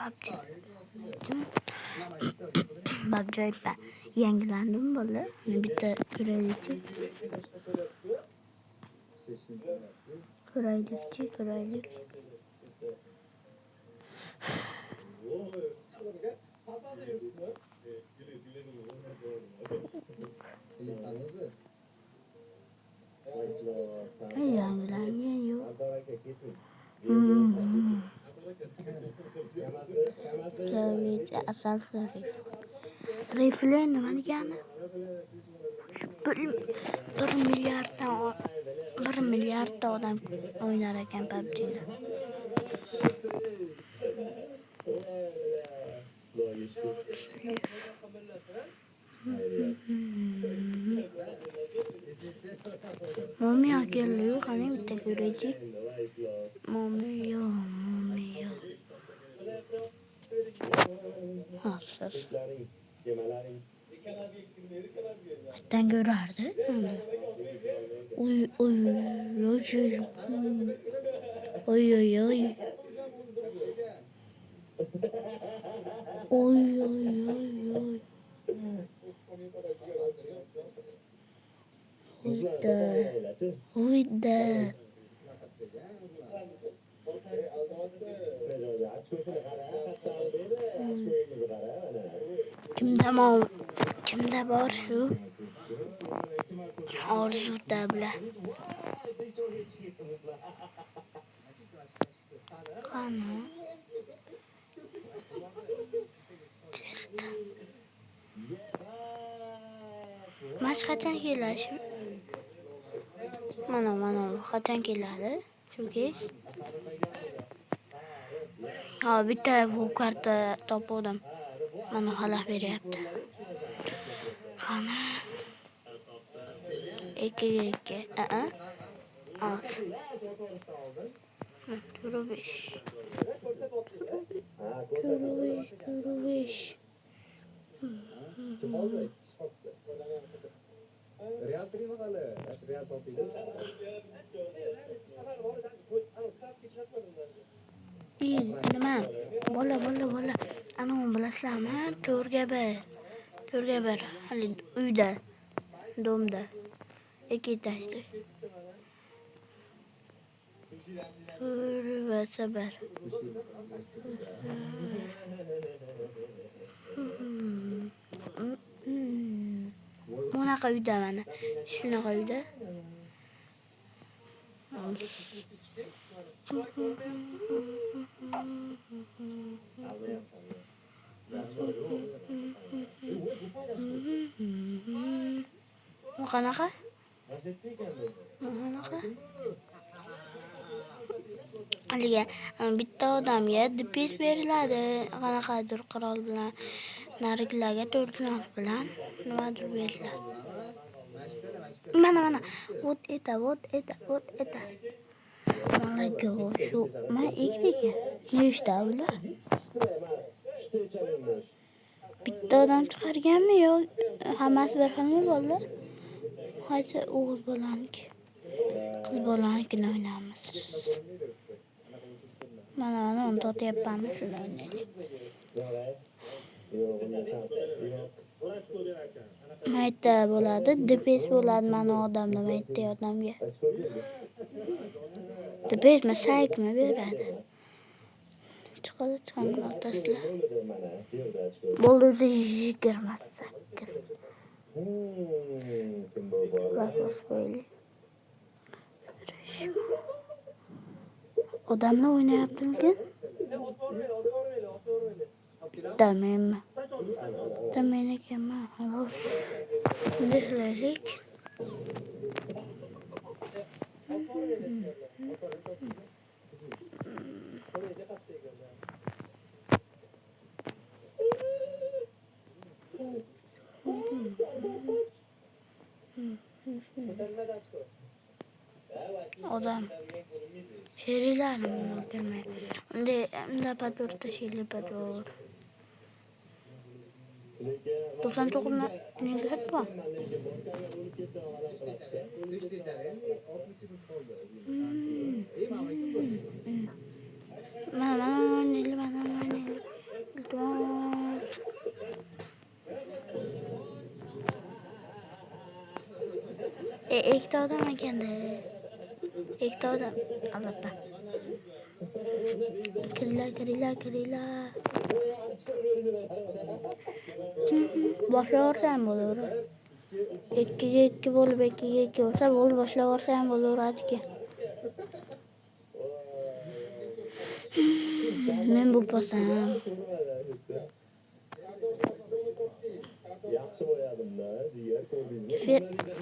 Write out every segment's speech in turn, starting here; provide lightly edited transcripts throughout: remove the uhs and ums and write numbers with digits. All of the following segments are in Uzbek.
PUBG uchun PUBG yangilandim bo'ldi. Bitta ko'raylikchi. Ko'raylik. Yangilangan yo'q. Asal rifle nima degani? 1 milliardta odam o'ynar ekan PUBG'ni. Momi keldi-yu, qani bitta ko'raychi. Momi yo'q. Siz qayerdan ko'rardi? Oy. Uyda. Kimda bor shu? Orzuda bilan. Qani? Mash qachon keladi? Mana qachon keladi? Chunki bitta bu karta topdim. Mana xalaq beryapti. Qani? 2. Az. 5. Real trimalı. Real topuydu. Nima? Bola. Ana bilasizlarmi? To'rga bir. Hali uyda. Domda. 2 etajli. Va sabar. Bunaqa uyda mana. Shunaqa uyda. Bu qanaqa? Aliga bitta odamga DPS beriladi. Qanaqadir qurol bilan, narigilarga 4 narx bilan nimadir beriladi. Mana. Вот это. Malaga shu. Men ekdiga. Nechta ular? Bitta odam chiqarganmi yo hammasi bir xilmi bo'ldi? Hozir o'g'il bolaniki. Qiz bolanikini o'ynaymiz. Mana uni to'tyapman shuni o'ynaylik. Mayda bo'ladi, DPS bo'ladi mana odamda mayda odamga. DPS saykmi beradi? Chiqadi o'rtasida. Bo'ldi 28. Bakos qo'yli. Odamlar o'ynayaptimi? Tamam ekanman. Xolos. Dehlaylik. Odam şerilerim görmek. Unda patorta şerli pator. Dosan çoğuna ne gerek var? Mama, neli. Ikkita odam ekanda. Ikkita odam. Albatta. Kiringlar. Boshlaversam bo'laveradi. 2 ga 2 bo'lib 2 ga 2 bo'lsa bo'ldi, boshlaversam bo'laveradi-ku. Men bu pasam.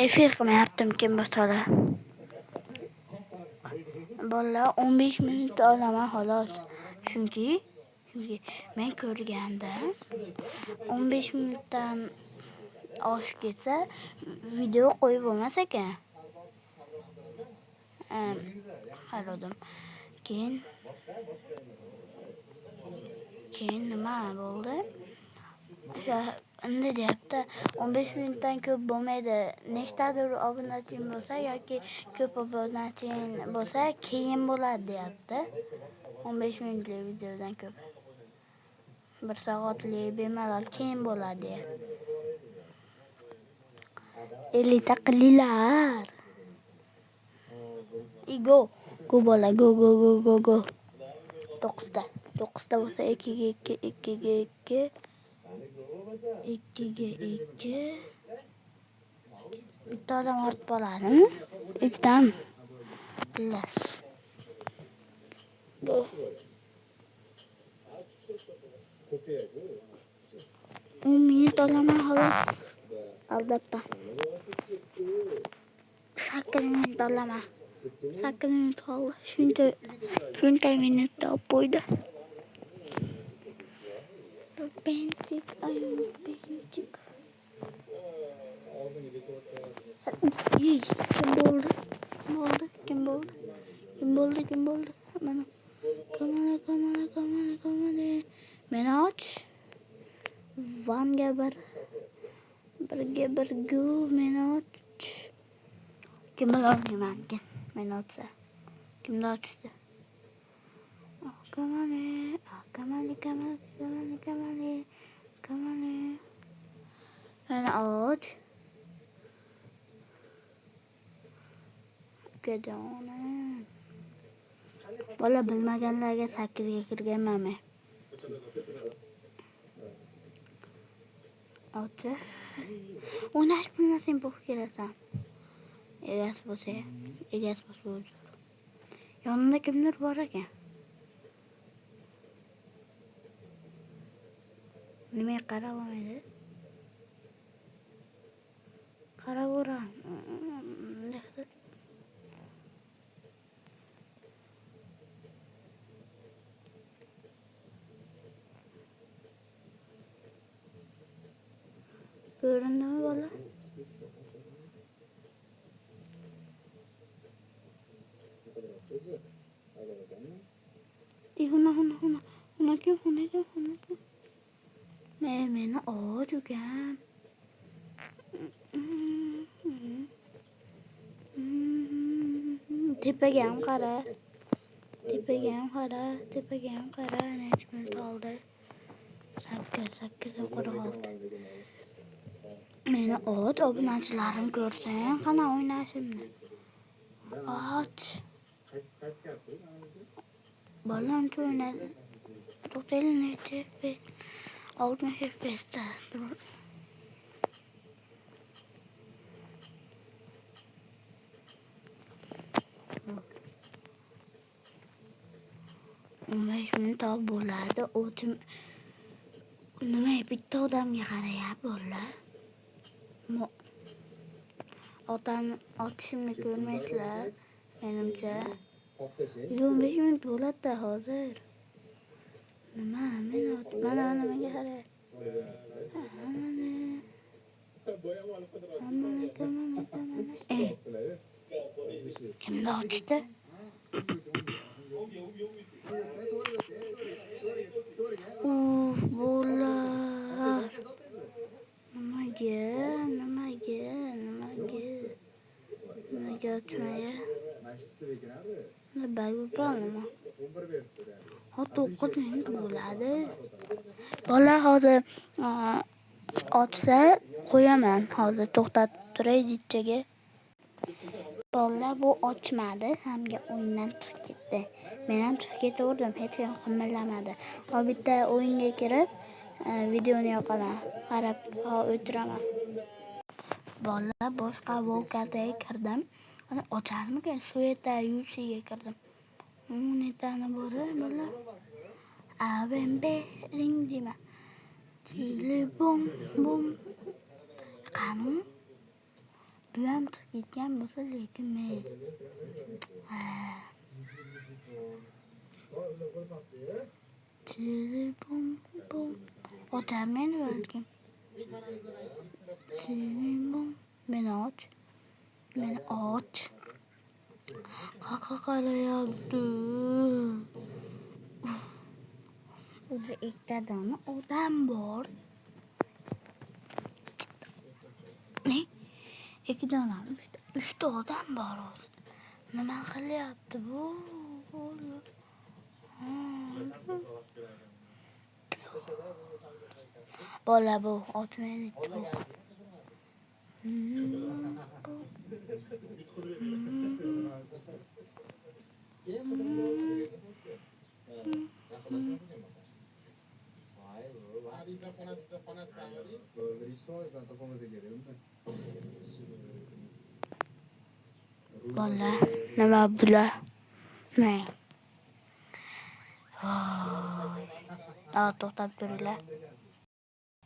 Efir qilmayaptim kim bo'lsa-da. Bolalar 15 minut olaman xolos. Chunki men ko'rganda 15 minutdan oshib ketsa video qo'yib bo'lmas ekan. Qaradim. Keyin nima bo'ldi? Endi deyapti 15 minutdan ko'p bo'lmaydi. Nechtadir obunaching bo'lsa yoki ko'p obunaching bo'lsa keyin bo'ladi deyapti. 15 minutlik videodan ko'p. 1 soatlik bemalol keyin bo'ladi. 50 ta qilinglar. Go bola, go. 9 ta bo'lsa 2 ga 2. 2 ga 2. Bitta odam ortib qoladimi? Ikkitami? Billas. Go. 10 minut olaman xolos. Albatta. 8 minut olaman. 8 minut qoldi. Shuncha minutda olib qo'ydi. Benchik. Kim bo'ldi? Mana. Kamala. Meni och. Vanga birga go meni och. Kim bilolmayman. Meni ochsa. Kimni ochdi? Kamala. Meni och. Gajonim. Bola bilmaganlarga 8 ga kirganman men. Ota. O'ynash bilmasang bo'p kelasan. Egasi bo'lsa o'zir. Yonimda kimdir bor ekan. Nimaga qaramaydi? Qaraveram. Ko'rindimi bola? Huna kim? Meni och ukam. Tepaga ham qara. Necha minut oldi? 8 o'qir oldi. Meni och obunachilarim ko'rsang, qana o'ynashimni. Och. Bolam o'ynadi. To'xtaylik necha FPS? 60 FPS'da. 15 minut bo'ladi. O'tim nima bitta odamga qarayapti bolalar. Otam otishimni ko'rmaysizlar. Menimcha 15 minut bo'ladi hozir. Nima? Mana menga qarayapti. Kimni ochdi? Bola. Nimaga ochmaya? Nima bo'lma. Hatto 9 minut bo'ladi. Bola hozir ochsa qo'yaman. Hozir to'xtatib turay ditchaga. Bolalar bu ochmadi, hamga o'yindan chiqib ketdi. Men ham chiqib ketaverdim, hech kim qimirlamadi. Hozir bitta o'yinga kirib, videoni yoqaman, qarab o'tiraman. Bolalar boshqa volkasiga kirdim. Ana ocharmikan? Shu yerda yurishga kirdim. Netani bori bolalar. Ring deyman. Chili bum bum. Qani? Bu ham chiqib ketgan bo'lsa, lekin men chili bum bum. Ocharmen balkim. Chili bum. Meni och. Qaqa qarayapti. O'zi ikkita dona odam bor. Ne? Ikki dona, uchta odam bor o'zi. Nima qilyapti bu? Bola bu ochmaydi. Bola, nima bular? Mana. To'xtab turinglar.